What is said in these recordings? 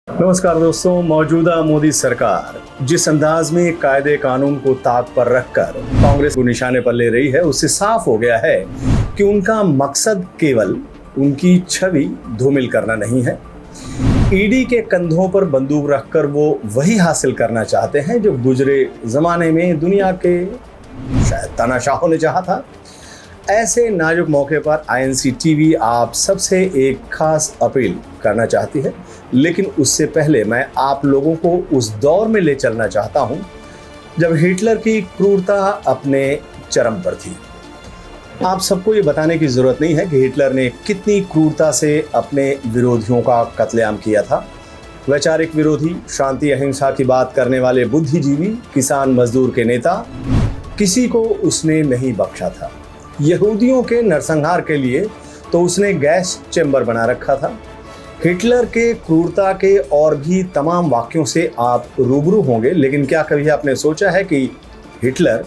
नमस्कार दोस्तों। मौजूदा मोदी सरकार जिस अंदाज में कायदे कानून को ताक पर रखकर कांग्रेस को निशाने पर ले रही है, उससे साफ हो गया है कि उनका मकसद केवल उनकी छवि धूमिल करना नहीं है। ईडी के कंधों पर बंदूक रखकर वो वही हासिल करना चाहते हैं जो गुजरे जमाने में दुनिया के शायद तानाशाहों ने चाहा था। ऐसे नाजुक मौके पर आईएनसी टीवी आप सबसे एक खास अपील करना चाहती है, लेकिन उससे पहले मैं आप लोगों को उस दौर में ले चलना चाहता हूं जब हिटलर की क्रूरता अपने चरम पर थी। आप सबको ये बताने की जरूरत नहीं है कि हिटलर ने कितनी क्रूरता से अपने विरोधियों का कत्लेआम किया था। वैचारिक विरोधी, शांति अहिंसा की बात करने वाले बुद्धिजीवी, किसान मजदूर के नेता, किसी को उसने नहीं बख्शा था। यहूदियों के नरसंहार के लिए तो उसने गैस चेंबर बना रखा था। हिटलर के क्रूरता के और भी तमाम वाक्यों से आप रूबरू होंगे, लेकिन क्या कभी आपने सोचा है कि हिटलर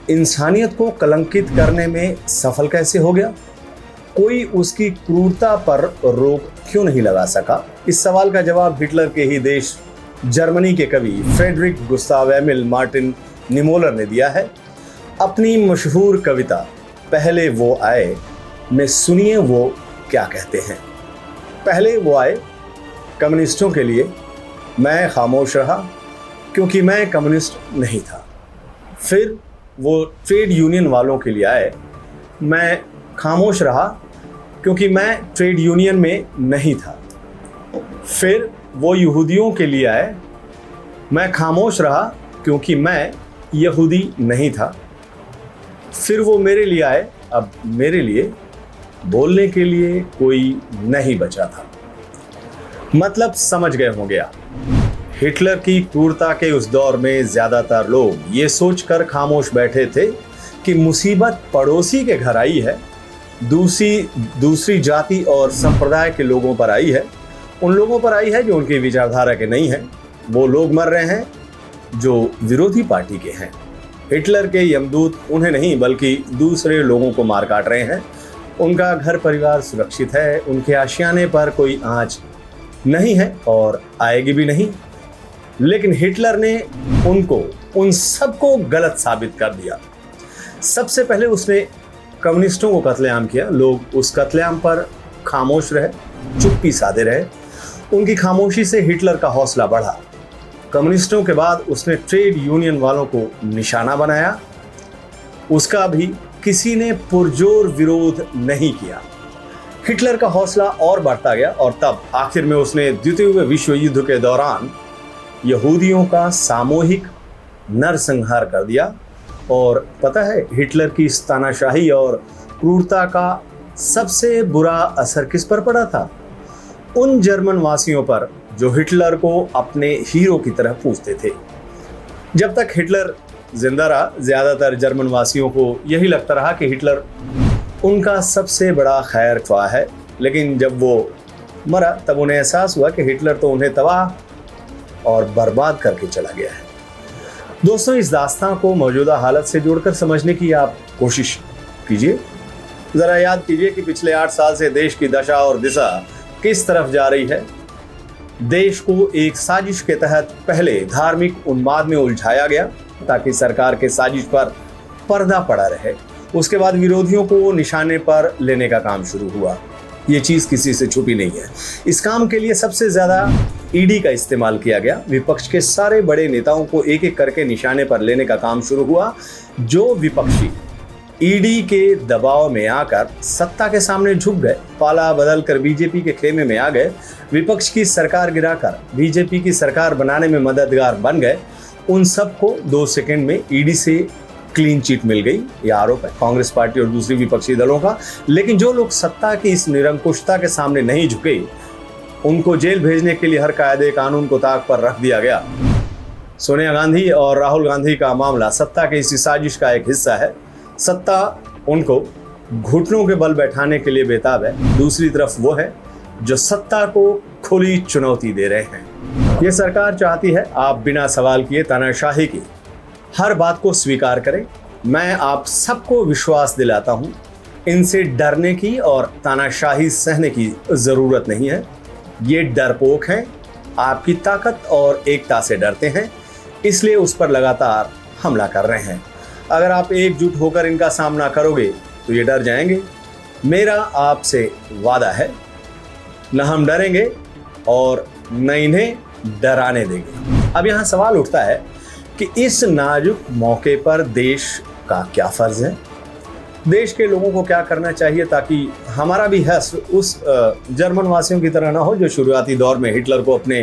इंसानियत को कलंकित करने में सफल कैसे हो गया? कोई उसकी क्रूरता पर रोक क्यों नहीं लगा सका? इस सवाल का जवाब हिटलर के ही देश जर्मनी के कवि फ्रेडरिक गुस्ताव एमिल मार्टिन निमोलर ने दिया है अपनी मशहूर कविता पहले वो आए में। सुनिए वो क्या कहते हैं। पहले वो आए कम्युनिस्टों के लिए, मैं खामोश रहा क्योंकि मैं कम्युनिस्ट नहीं था। फिर वो ट्रेड यूनियन वालों के लिए आए, मैं खामोश रहा क्योंकि मैं ट्रेड यूनियन में नहीं था। फिर वो यहूदियों के लिए आए, मैं खामोश रहा क्योंकि मैं यहूदी नहीं था। फिर वो मेरे लिए आए, अब मेरे लिए बोलने के लिए कोई नहीं बचा था। मतलब समझ गए होंगे आप। हिटलर की क्रूरता के उस दौर में ज्यादातर लोग ये सोचकर खामोश बैठे थे कि मुसीबत पड़ोसी के घर आई है, दूसरी जाति और संप्रदाय के लोगों पर आई है, उन लोगों पर आई है जो उनकी विचारधारा के नहीं है। वो लोग मर रहे हैं जो विरोधी पार्टी के हैं। हिटलर के यमदूत उन्हें नहीं बल्कि दूसरे लोगों को मार काट रहे हैं। उनका घर परिवार सुरक्षित है, उनके आशियाने पर कोई आंच नहीं है और आएगी भी नहीं। लेकिन हिटलर ने उन सबको गलत साबित कर दिया। सबसे पहले उसने कम्युनिस्टों को कत्लेआम किया। लोग उस कत्लेआम पर खामोश रहे, चुप्पी साधे रहे। उनकी खामोशी से हिटलर का हौसला बढ़ा। कम्युनिस्टों के बाद उसने ट्रेड यूनियन वालों को निशाना बनाया। उसका भी किसी ने पुरजोर विरोध नहीं किया। हिटलर का हौसला और बढ़ता गया और तब आखिर में उसने द्वितीय विश्व युद्ध के दौरान यहूदियों का सामूहिक नरसंहार कर दिया। और पता है हिटलर की इस तानाशाही और क्रूरता का सबसे बुरा असर किस पर पड़ा था? उन जर्मन वासियों पर जो हिटलर को अपने हीरो की तरह पूजते थे। जब तक हिटलर जिंदा रहा, ज्यादातर जर्मन वासियों को यही लगता रहा कि हिटलर उनका सबसे बड़ा खैर ख्वाह है। लेकिन जब वो मरा तब उन्हें एहसास हुआ कि हिटलर तो उन्हें तबाह और बर्बाद करके चला गया है। दोस्तों, इस दास्तान को मौजूदा हालत से जोड़कर समझने की आप कोशिश कीजिए। जरा याद कीजिए कि पिछले 8 साल से देश की दशा और दिशा किस तरफ जा रही है। देश को एक साजिश के तहत पहले धार्मिक उन्माद में उलझाया गया ताकि सरकार के साजिश पर पर्दा पड़ा रहे। उसके बाद विरोधियों को निशाने पर लेने का काम शुरू हुआ। ये चीज किसी से छुपी नहीं है। इस काम के लिए सबसे ज्यादा ईडी का इस्तेमाल किया गया। विपक्ष के सारे बड़े नेताओं को एक एक करके निशाने पर लेने का काम शुरू हुआ। जो विपक्षी ईडी के दबाव में आकर सत्ता के सामने झुक गए, पाला बदल कर बीजेपी के खेमे में आ गए, विपक्ष की सरकार गिराकर बीजेपी की सरकार बनाने में मददगार बन गए, उन सबको 2 सेकंड में ईडी से क्लीन चिट मिल गई। यह आरोप है कांग्रेस पार्टी और दूसरी विपक्षी दलों का। लेकिन जो लोग सत्ता की इस निरंकुशता के सामने नहीं झुके, उनको जेल भेजने के लिए हर कायदे कानून को ताक पर रख दिया गया। सोनिया गांधी और राहुल गांधी का मामला सत्ता के इसी साजिश का एक हिस्सा है। सत्ता उनको घुटनों के बल बैठाने के लिए बेताब है। दूसरी तरफ वो है जो सत्ता को खुली चुनौती दे रहे हैं। ये सरकार चाहती है आप बिना सवाल किए तानाशाही की हर बात को स्वीकार करें। मैं आप सबको विश्वास दिलाता हूं, इनसे डरने की और तानाशाही सहने की जरूरत नहीं है। ये डरपोक हैं, आपकी ताकत और एकता से डरते हैं, इसलिए उस पर लगातार हमला कर रहे हैं। अगर आप एकजुट होकर इनका सामना करोगे तो ये डर जाएंगे। मेरा आपसे वादा है, न हम डरेंगे और न इन्हें डराने देंगे। अब यहाँ सवाल उठता है कि इस नाजुक मौके पर देश का क्या फर्ज है, देश के लोगों को क्या करना चाहिए ताकि हमारा भी हश्र उस जर्मन वासियों की तरह ना हो जो शुरुआती दौर में हिटलर को अपने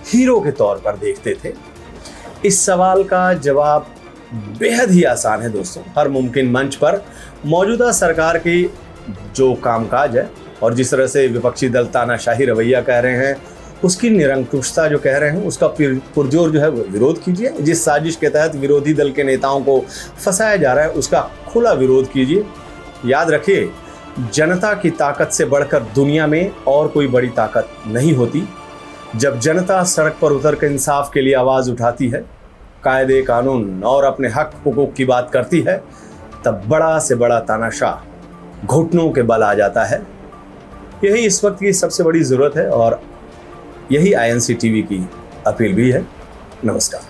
हीरो के तौर पर देखते थे। इस सवाल का जवाब बेहद ही आसान है दोस्तों। हर मुमकिन मंच पर मौजूदा सरकार की जो कामकाज है और जिस तरह से विपक्षी दल तानाशाही रवैया कह रहे हैं, उसकी निरंकुशता जो कह रहे हैं, उसका पुरजोर जो है वो विरोध कीजिए। जिस साजिश के तहत विरोधी दल के नेताओं को फंसाया जा रहा है उसका खुला विरोध कीजिए। याद रखिए, जनता की ताकत से बढ़कर दुनिया में और कोई बड़ी ताकत नहीं होती। जब जनता सड़क पर उतर कर इंसाफ के लिए आवाज़ उठाती है, कायदे कानून और अपने हक हुकूक की बात करती है, तब बड़ा से बड़ा तानाशाह घुटनों के बल आ जाता है। यही इस वक्त की सबसे बड़ी ज़रूरत है और यही INC टीवी की अपील भी है। नमस्कार।